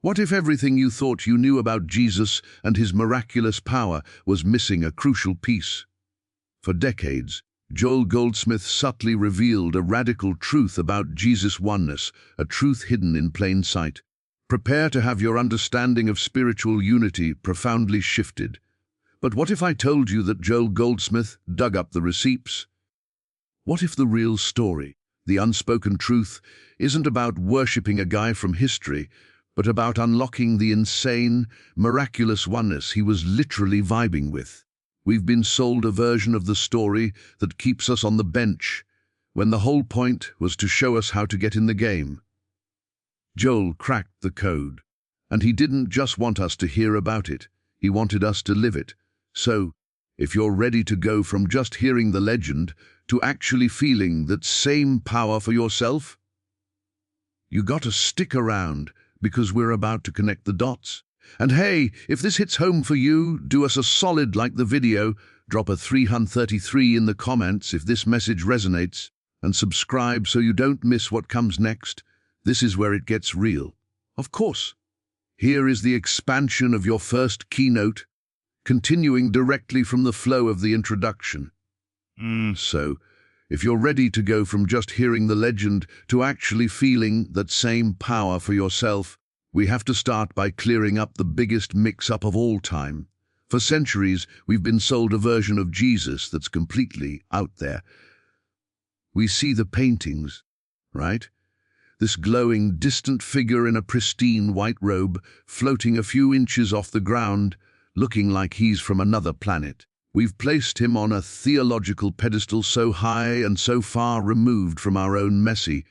What if everything you thought you knew about Jesus and his miraculous power was missing a crucial piece? For decades, Joel Goldsmith subtly revealed a radical truth about Jesus' oneness, a truth hidden in plain sight. Prepare to have your understanding of spiritual unity profoundly shifted. But what if I told you that Joel Goldsmith dug up the receipts? What if the real story, the unspoken truth, isn't about worshipping a guy from history, but about unlocking the insane, miraculous oneness he was literally vibing with? We've been sold a version of the story that keeps us on the bench, when the whole point was to show us how to get in the game. Joel cracked the code, and he didn't just want us to hear about it, he wanted us to live it. So, if you're ready to go from just hearing the legend to actually feeling that same power for yourself, you gotta stick around, because we're about to connect the dots. And hey, if this hits home for you, do us a solid, like the video, drop a 333 in the comments if this message resonates, and subscribe so you don't miss what comes next. This is where it gets real. Of course. Here is the expansion of your first keynote, continuing directly from the flow of the introduction. So, if you're ready to go from just hearing the legend to actually feeling that same power for yourself, we have to start by clearing up the biggest mix-up of all time. For centuries, we've been sold a version of Jesus that's completely out there. We see the paintings, right? This glowing, distant figure in a pristine white robe, floating a few inches off the ground, looking like he's from another planet. We've placed him on a theological pedestal so high and so far removed from our own messy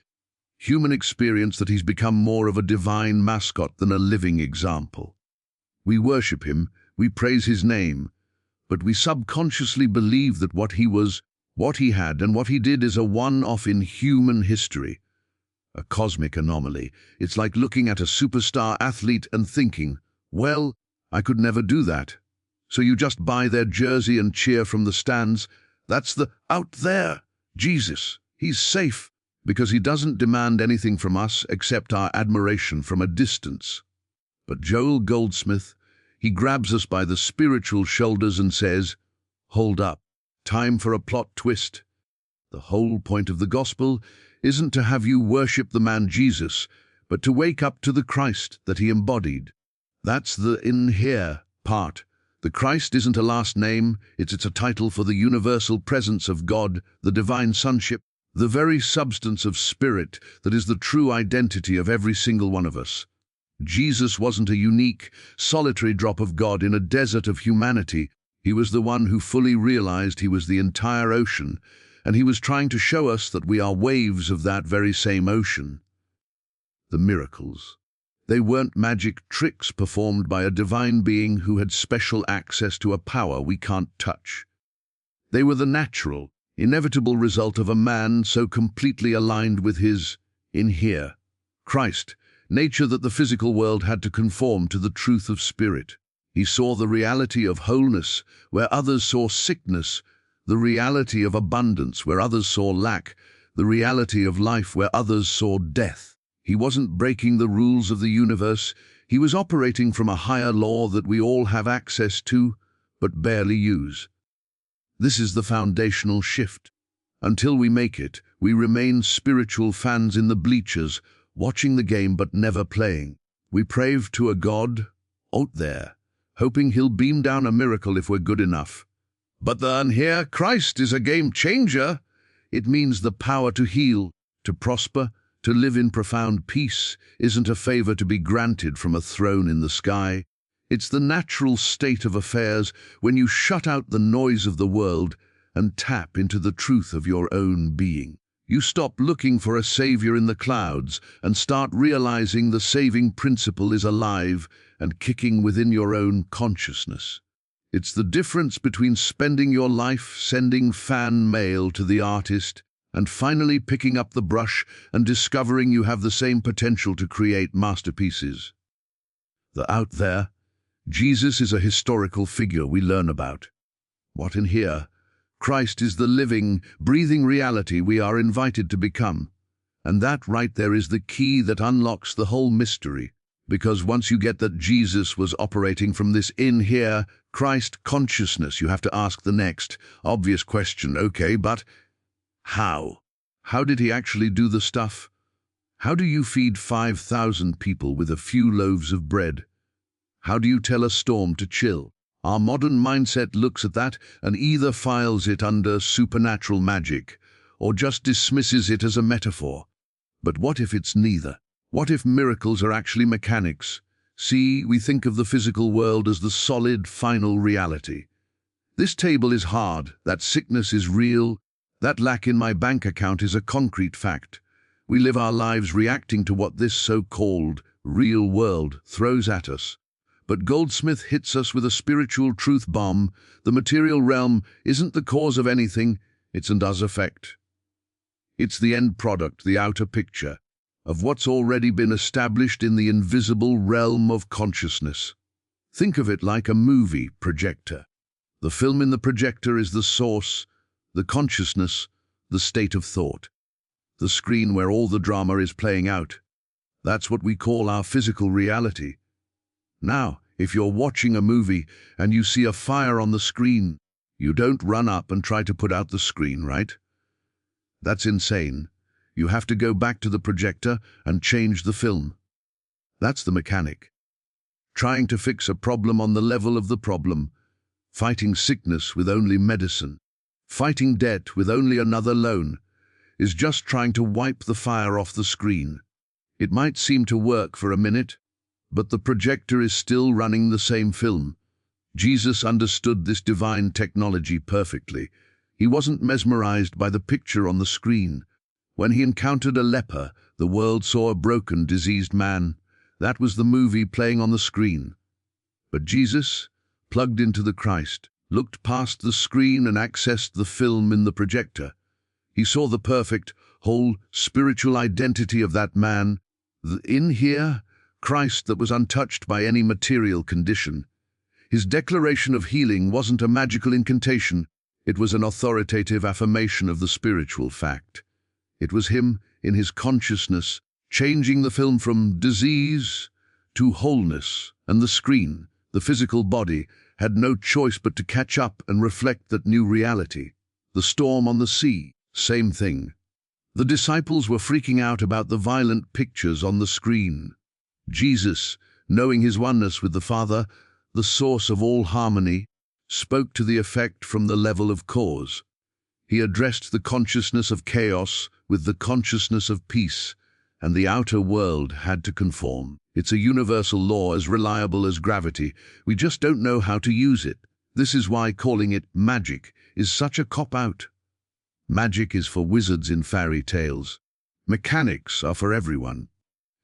human experience that he's become more of a divine mascot than a living example. We worship him, we praise his name, but we subconsciously believe that what he was, what he had, and what he did is a one-off in human history. A cosmic anomaly. It's like looking at a superstar athlete and thinking, well, I could never do that. So you just buy their jersey and cheer from the stands. That's the out there Jesus. He's safe because he doesn't demand anything from us except our admiration from a distance. But Joel Goldsmith, he grabs us by the spiritual shoulders and says, hold up, time for a plot twist. The whole point of the gospel isn't to have you worship the man Jesus, but to wake up to the Christ that he embodied. That's the in here part. The Christ isn't a last name, it's a title for the universal presence of God, the divine sonship, the very substance of spirit that is the true identity of every single one of us. Jesus wasn't a unique, solitary drop of God in a desert of humanity. He was the one who fully realized he was the entire ocean, and he was trying to show us that we are waves of that very same ocean. The miracles. They weren't magic tricks performed by a divine being who had special access to a power we can't touch. They were the natural, inevitable result of a man so completely aligned with his, in here, Christ, nature that the physical world had to conform to the truth of spirit. He saw the reality of wholeness where others saw sickness, the reality of abundance where others saw lack, the reality of life where others saw death. He wasn't breaking the rules of the universe, he was operating from a higher law that we all have access to, but barely use. This is the foundational shift. Until we make it, we remain spiritual fans in the bleachers, watching the game but never playing. We pray to a God out there, hoping he'll beam down a miracle if we're good enough. But then here, Christ is a game changer. It means the power to heal, to prosper, to live in profound peace isn't a favor to be granted from a throne in the sky. It's the natural state of affairs when you shut out the noise of the world and tap into the truth of your own being. You stop looking for a savior in the clouds and start realizing the saving principle is alive and kicking within your own consciousness. It's the difference between spending your life sending fan mail to the artist and finally picking up the brush and discovering you have the same potential to create masterpieces. The out there, Jesus is a historical figure we learn about. What in here? Christ is the living, breathing reality we are invited to become. And that right there is the key that unlocks the whole mystery. Because once you get that Jesus was operating from this in-here Christ consciousness, you have to ask the next obvious question. Okay, but how? How did he actually do the stuff? How do you feed 5,000 people with a few loaves of bread? How do you tell a storm to chill? Our modern mindset looks at that and either files it under supernatural magic or just dismisses it as a metaphor. But what if it's neither? What if miracles are actually mechanics? See, we think of the physical world as the solid, final reality. This table is hard, that sickness is real, that lack in my bank account is a concrete fact. We live our lives reacting to what this so-called real world throws at us. But Goldsmith hits us with a spiritual truth bomb. The material realm isn't the cause of anything, it's and does effect. It's the end product, the outer picture, of what's already been established in the invisible realm of consciousness. Think of it like a movie projector. The film in the projector is the source, the consciousness, the state of thought. The screen where all the drama is playing out. That's what we call our physical reality. Now, if you're watching a movie and you see a fire on the screen, you don't run up and try to put out the screen, right? That's insane. You have to go back to the projector and change the film. That's the mechanic. Trying to fix a problem on the level of the problem, fighting sickness with only medicine, fighting debt with only another loan, is just trying to wipe the fire off the screen. It might seem to work for a minute, but the projector is still running the same film. Jesus understood this divine technology perfectly. He wasn't mesmerized by the picture on the screen. When he encountered a leper, the world saw a broken, diseased man. That was the movie playing on the screen. But Jesus, plugged into the Christ, looked past the screen and accessed the film in the projector. He saw the perfect, whole, spiritual identity of that man, the in-here Christ that was untouched by any material condition. His declaration of healing wasn't a magical incantation, it was an authoritative affirmation of the spiritual fact. It was him, in his consciousness, changing the film from disease to wholeness, and the screen, the physical body, had no choice but to catch up and reflect that new reality. The storm on the sea, same thing. The disciples were freaking out about the violent pictures on the screen. Jesus, knowing his oneness with the Father, the source of all harmony, spoke to the effect from the level of cause. He addressed the consciousness of chaos with the consciousness of peace, and the outer world had to conform. It's a universal law as reliable as gravity. We just don't know how to use it. This is why calling it magic is such a cop-out. Magic is for wizards in fairy tales. Mechanics are for everyone.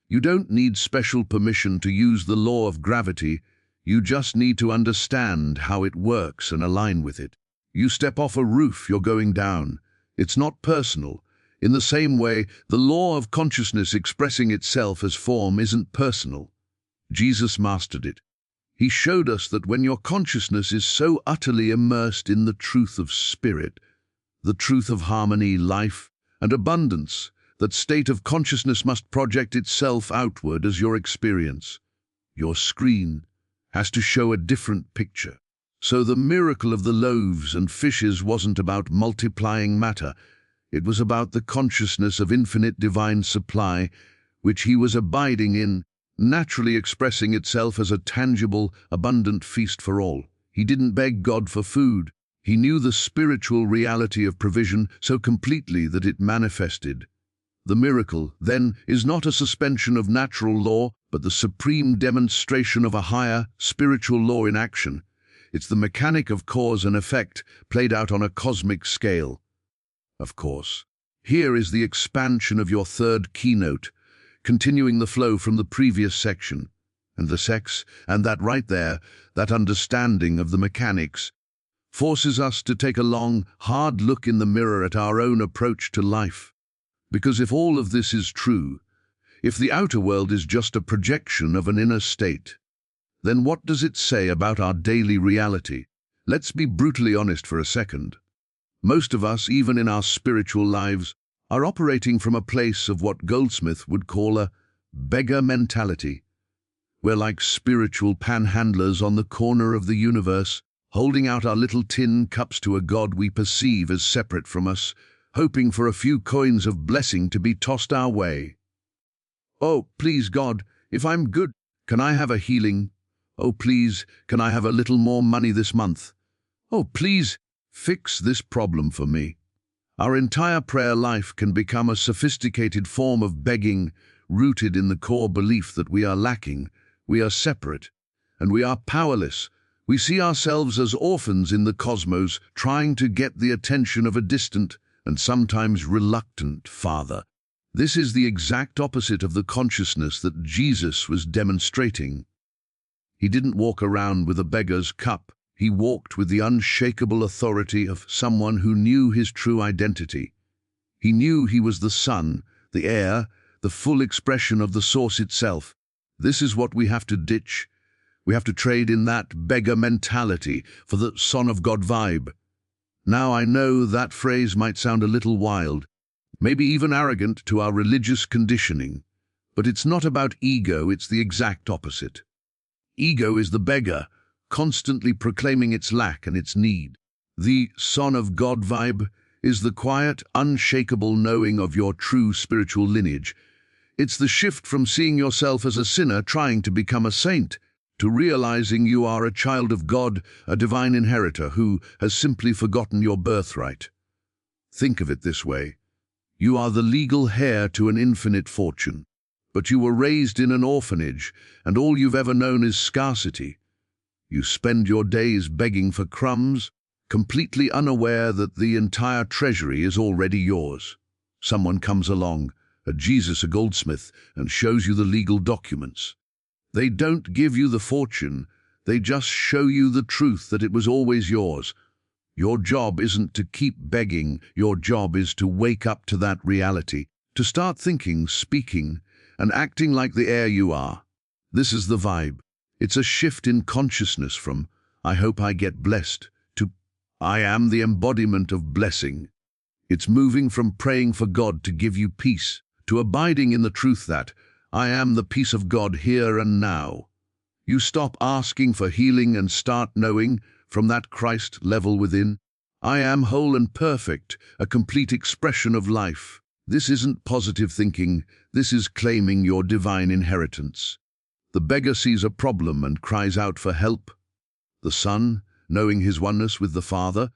You don't need special permission to use the law of gravity. You just need to understand how it works and align with it. You step off a roof, you're going down. It's not personal. In the same way, the law of consciousness expressing itself as form isn't personal. Jesus mastered it. He showed us that when your consciousness is so utterly immersed in the truth of spirit, the truth of harmony, life, and abundance, that state of consciousness must project itself outward as your experience. Your screen has to show a different picture. So the miracle of the loaves and fishes wasn't about multiplying matter. It was about the consciousness of infinite divine supply, which he was abiding in, naturally expressing itself as a tangible, abundant feast for all. He didn't beg God for food. He knew the spiritual reality of provision so completely that it manifested. The miracle, then, is not a suspension of natural law, but the supreme demonstration of a higher, spiritual law in action. It's the mechanic of cause and effect played out on a cosmic scale. Of course, here is the expansion of your third keynote, continuing the flow from the previous section. And the sex, and that right there, that understanding of the mechanics, forces us to take a long, hard look in the mirror at our own approach to life. Because if all of this is true, if the outer world is just a projection of an inner state, then what does it say about our daily reality? Let's be brutally honest for a second. Most of us, even in our spiritual lives, are operating from a place of what Goldsmith would call a beggar mentality. We're like spiritual panhandlers on the corner of the universe, holding out our little tin cups to a God we perceive as separate from us, hoping for a few coins of blessing to be tossed our way. "Oh, please, God, if I'm good, can I have a healing? Oh, please, can I have a little more money this month? Oh, please, fix this problem for me." Our entire prayer life can become a sophisticated form of begging, rooted in the core belief that we are lacking, we are separate, and we are powerless. We see ourselves as orphans in the cosmos, trying to get the attention of a distant and sometimes reluctant Father. This is the exact opposite of the consciousness that Jesus was demonstrating. He didn't walk around with a beggar's cup. He walked with the unshakable authority of someone who knew his true identity. He knew he was the Son, the heir, the full expression of the source itself. This is what we have to ditch. We have to trade in that beggar mentality for the Son of God vibe. Now, I know that phrase might sound a little wild, maybe even arrogant to our religious conditioning, but it's not about ego, it's the exact opposite. Ego is the beggar, constantly proclaiming its lack and its need. The Son of God vibe is the quiet, unshakable knowing of your true spiritual lineage. It's the shift from seeing yourself as a sinner trying to become a saint, to realizing you are a child of God, a divine inheritor who has simply forgotten your birthright. Think of it this way. You are the legal heir to an infinite fortune, but you were raised in an orphanage, and all you've ever known is scarcity. You spend your days begging for crumbs, completely unaware that the entire treasury is already yours. Someone comes along, a Jesus, a Goldsmith, and shows you the legal documents. They don't give you the fortune, they just show you the truth that it was always yours. Your job isn't to keep begging, your job is to wake up to that reality, to start thinking, speaking, and acting like the heir you are. This is the vibe. It's a shift in consciousness from, "I hope I get blessed," to, "I am the embodiment of blessing." It's moving from praying for God to give you peace, to abiding in the truth that, "I am the peace of God here and now." You stop asking for healing and start knowing, from that Christ level within, "I am whole and perfect, a complete expression of life." This isn't positive thinking, this is claiming your divine inheritance. The beggar sees a problem and cries out for help. The Son, knowing his oneness with the Father,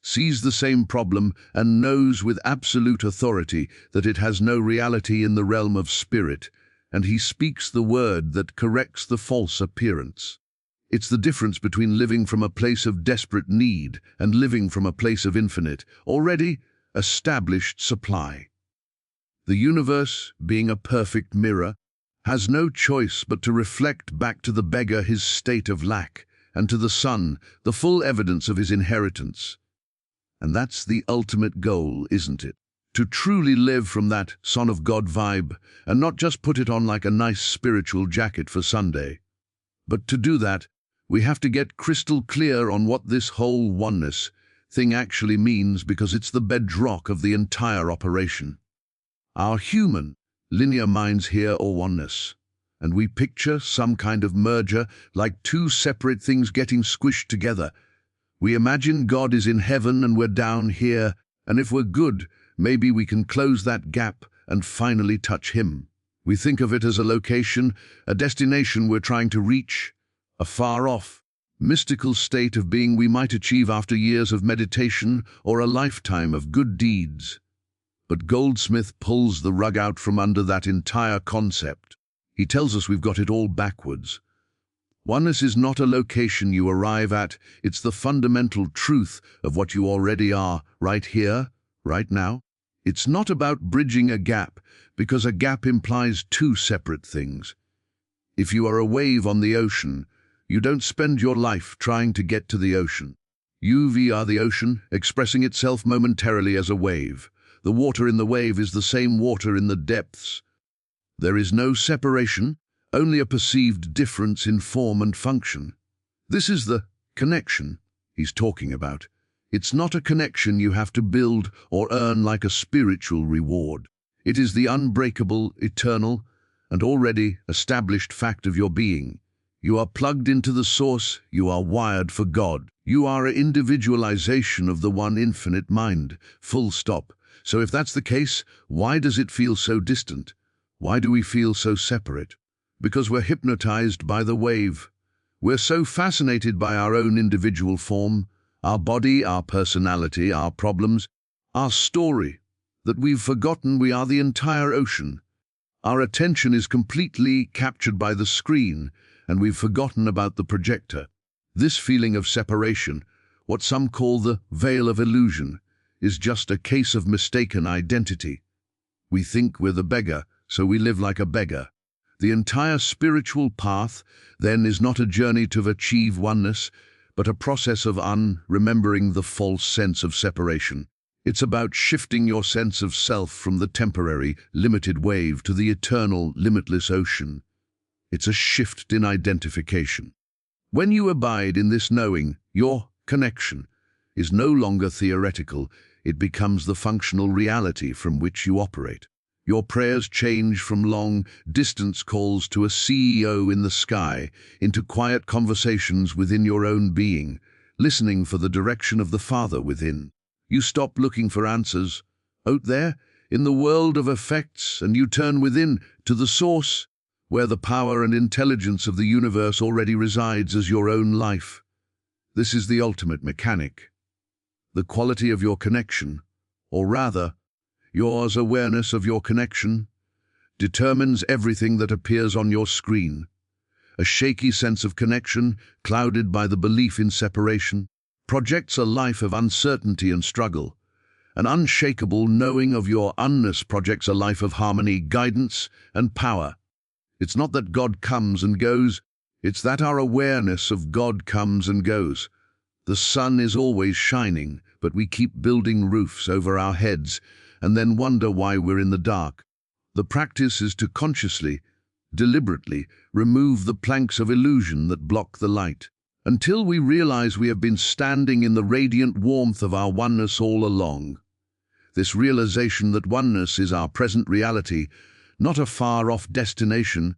sees the same problem and knows with absolute authority that it has no reality in the realm of spirit, and he speaks the word that corrects the false appearance. It's the difference between living from a place of desperate need and living from a place of infinite, already established supply. The universe, being a perfect mirror, has no choice but to reflect back to the beggar his state of lack, and to the Son the full evidence of his inheritance. And that's the ultimate goal, isn't it? To truly live from that Son of God vibe, and not just put it on like a nice spiritual jacket for Sunday. But to do that, we have to get crystal clear on what this whole oneness thing actually means, because it's the bedrock of the entire operation. Our human, linear minds hear or oneness, and we picture some kind of merger, like two separate things getting squished together. We imagine God is in heaven and we're down here, and if we're good, maybe we can close that gap and finally touch Him. We think of it as a location, a destination we're trying to reach, a far-off, mystical state of being we might achieve after years of meditation or a lifetime of good deeds. But Goldsmith pulls the rug out from under that entire concept. He tells us we've got it all backwards. Oneness is not a location you arrive at, it's the fundamental truth of what you already are, right here, right now. It's not about bridging a gap, because a gap implies two separate things. If you are a wave on the ocean, you don't spend your life trying to get to the ocean. You are the ocean, expressing itself momentarily as a wave. The water in the wave is the same water in the depths. There is no separation, only a perceived difference in form and function. This is the connection he's talking about. It's not a connection you have to build or earn like a spiritual reward. It is the unbreakable, eternal, and already established fact of your being. You are plugged into the source, you are wired for God. You are an individualization of the one infinite mind, full stop. So if that's the case, why does it feel so distant? Why do we feel so separate? Because we're hypnotized by the wave. We're so fascinated by our own individual form, our body, our personality, our problems, our story, that we've forgotten we are the entire ocean. Our attention is completely captured by the screen, and we've forgotten about the projector. This feeling of separation, what some call the veil of illusion, is just a case of mistaken identity. We think we're the beggar, so we live like a beggar. The entire spiritual path, then, is not a journey to achieve oneness, but a process of remembering the false sense of separation. It's about shifting your sense of self from the temporary, limited wave to the eternal, limitless ocean. It's a shift in identification. When you abide in this knowing, your connection is no longer theoretical, it becomes the functional reality from which you operate. Your prayers change from long-distance calls to a CEO in the sky into quiet conversations within your own being, listening for the direction of the Father within. You stop looking for answers out there in the world of effects, and you turn within to the source, where the power and intelligence of the universe already resides as your own life. This is the ultimate mechanic. The quality of your connection, or rather, yours awareness of your connection, determines everything that appears on your screen. A shaky sense of connection, clouded by the belief in separation, projects a life of uncertainty and struggle. An unshakable knowing of your unness projects a life of harmony, guidance, and power. It's not that God comes and goes, it's that our awareness of God comes and goes. The sun is always shining, but we keep building roofs over our heads and then wonder why we're in the dark. The practice is to consciously, deliberately, remove the planks of illusion that block the light, until we realize we have been standing in the radiant warmth of our oneness all along. This realization that oneness is our present reality, not a far-off destination,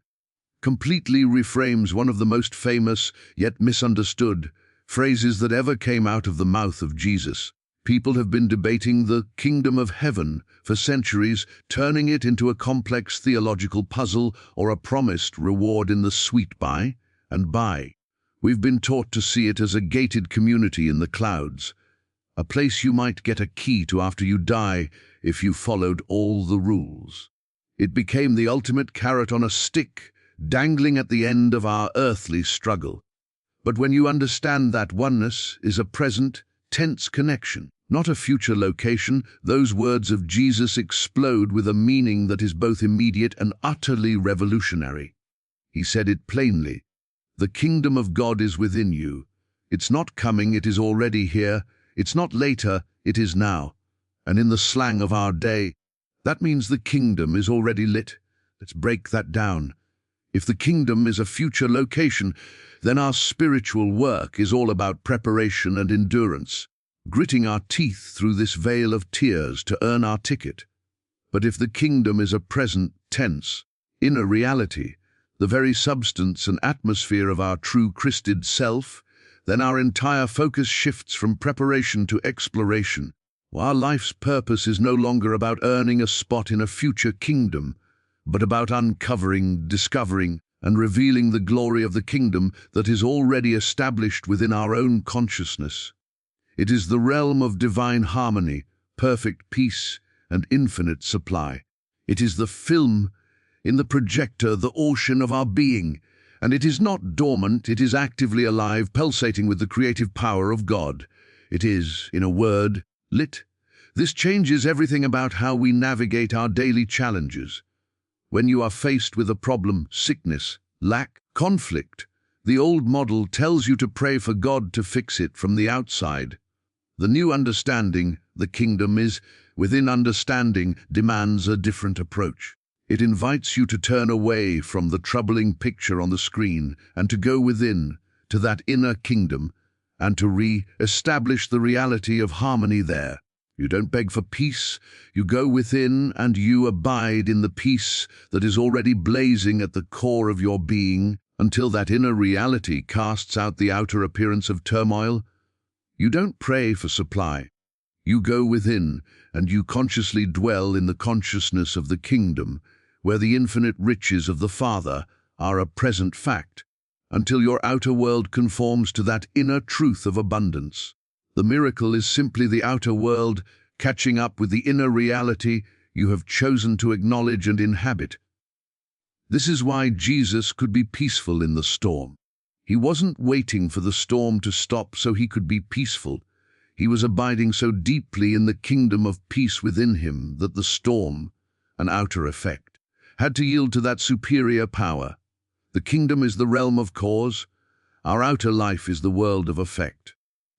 completely reframes one of the most famous, yet misunderstood, phrases that ever came out of the mouth of Jesus. People have been debating the kingdom of heaven for centuries, turning it into a complex theological puzzle or a promised reward in the sweet by and by. We've been taught to see it as a gated community in the clouds, a place you might get a key to after you die if you followed all the rules. It became the ultimate carrot on a stick, dangling at the end of our earthly struggle. But when you understand that oneness is a present, tense connection, not a future location, those words of Jesus explode with a meaning that is both immediate and utterly revolutionary. He said it plainly. The kingdom of God is within you. It's not coming, it is already here. It's not later, it is now. And in the slang of our day, that means the kingdom is already lit. Let's break that down. If the kingdom is a future location, then our spiritual work is all about preparation and endurance, gritting our teeth through this veil of tears to earn our ticket. But if the kingdom is a present tense, inner reality, the very substance and atmosphere of our true Christed self, then our entire focus shifts from preparation to exploration. Our life's purpose is no longer about earning a spot in a future kingdom, but about uncovering, discovering, and revealing the glory of the kingdom that is already established within our own consciousness. It is the realm of divine harmony, perfect peace, and infinite supply. It is the film in the projector, the ocean of our being, and it is not dormant, it is actively alive, pulsating with the creative power of God. It is, in a word, lit. This changes everything about how we navigate our daily challenges. When you are faced with a problem, sickness, lack, conflict, the old model tells you to pray for God to fix it from the outside. The new understanding, the kingdom is, within understanding, demands a different approach. It invites you to turn away from the troubling picture on the screen and to go within, to that inner kingdom, and to re-establish the reality of harmony there. You don't beg for peace, you go within and you abide in the peace that is already blazing at the core of your being until that inner reality casts out the outer appearance of turmoil. You don't pray for supply. You go within and you consciously dwell in the consciousness of the kingdom, where the infinite riches of the Father are a present fact, until your outer world conforms to that inner truth of abundance. The miracle is simply the outer world catching up with the inner reality you have chosen to acknowledge and inhabit. This is why Jesus could be peaceful in the storm. He wasn't waiting for the storm to stop so he could be peaceful. He was abiding so deeply in the kingdom of peace within him that the storm, an outer effect, had to yield to that superior power. The kingdom is the realm of cause. Our outer life is the world of effect.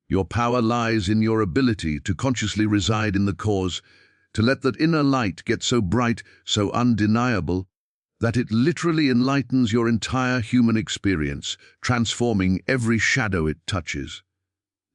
Your power lies in your ability to consciously reside in the cause, to let that inner light get so bright, so undeniable, that it literally enlightens your entire human experience, transforming every shadow it touches.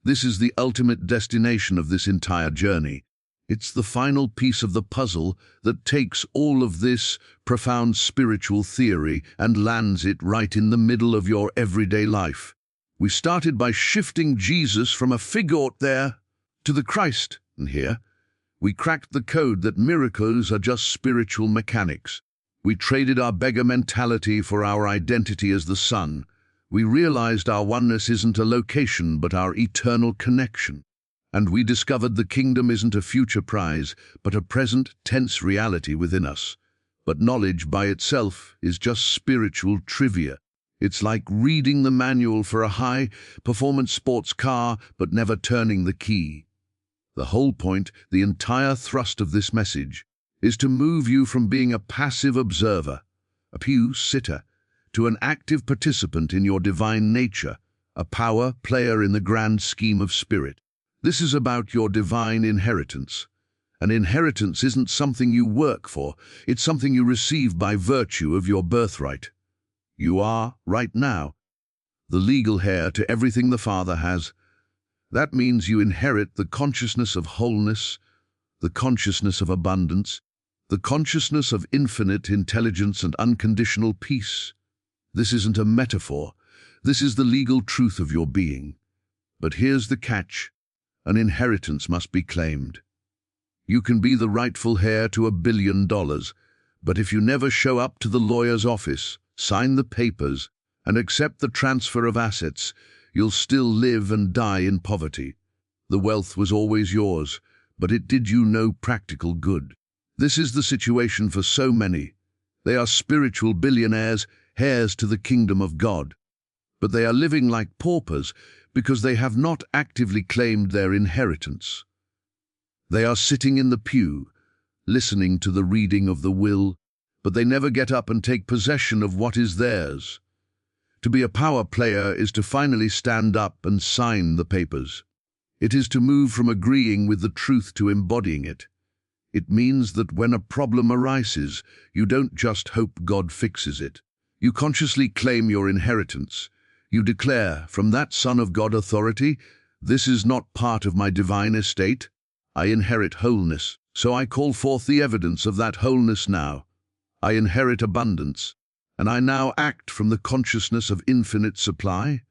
This is the ultimate destination of this entire journey. It's the final piece of the puzzle that takes all of this profound spiritual theory and lands it right in the middle of your everyday life. We started by shifting Jesus from a figure there to the Christ, and here we cracked the code that miracles are just spiritual mechanics. We traded our beggar mentality for our identity as the Son. We realized our oneness isn't a location but our eternal connection. And we discovered the kingdom isn't a future prize, but a present tense reality within us. But knowledge by itself is just spiritual trivia. It's like reading the manual for a high-performance sports car, but never turning the key. The whole point, the entire thrust of this message, is to move you from being a passive observer, a pew-sitter, to an active participant in your divine nature, a power player in the grand scheme of spirit. This is about your divine inheritance. An inheritance isn't something you work for, it's something you receive by virtue of your birthright. You are, right now, the legal heir to everything the Father has. That means you inherit the consciousness of wholeness, the consciousness of abundance, the consciousness of infinite intelligence and unconditional peace. This isn't a metaphor. This is the legal truth of your being. But here's the catch. An inheritance must be claimed. You can be the rightful heir to $1 billion, but if you never show up to the lawyer's office, sign the papers, and accept the transfer of assets, you'll still live and die in poverty. The wealth was always yours, but it did you no practical good. This is the situation for so many. They are spiritual billionaires, heirs to the kingdom of God. But they are living like paupers because they have not actively claimed their inheritance. They are sitting in the pew, listening to the reading of the will, but they never get up and take possession of what is theirs. To be a power player is to finally stand up and sign the papers. It is to move from agreeing with the truth to embodying it. It means that when a problem arises, you don't just hope God fixes it. You consciously claim your inheritance. You declare, from that Son of God authority, this is not part of my divine estate. I inherit wholeness, so I call forth the evidence of that wholeness now. I inherit abundance, and I now act from the consciousness of infinite supply.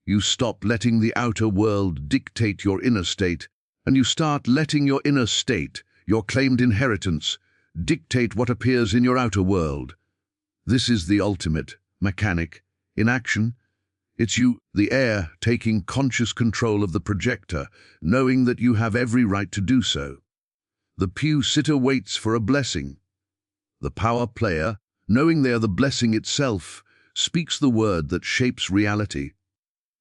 You stop letting the outer world dictate your inner state, and you start letting your inner state, your claimed inheritance, dictate what appears in your outer world. This is the ultimate mechanic in action. It's you, the heir, taking conscious control of the projector, knowing that you have every right to do so. The pew-sitter waits for a blessing. The power player, knowing they are the blessing itself, speaks the word that shapes reality.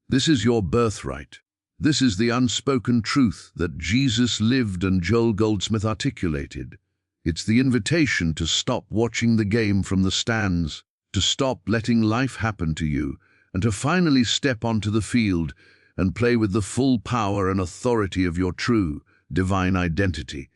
This is your birthright. This is the unspoken truth that Jesus lived and Goldsmith articulated. It's the invitation to stop watching the game from the stands, to stop letting life happen to you, and to finally step onto the field and play with the full power and authority of your true, divine identity.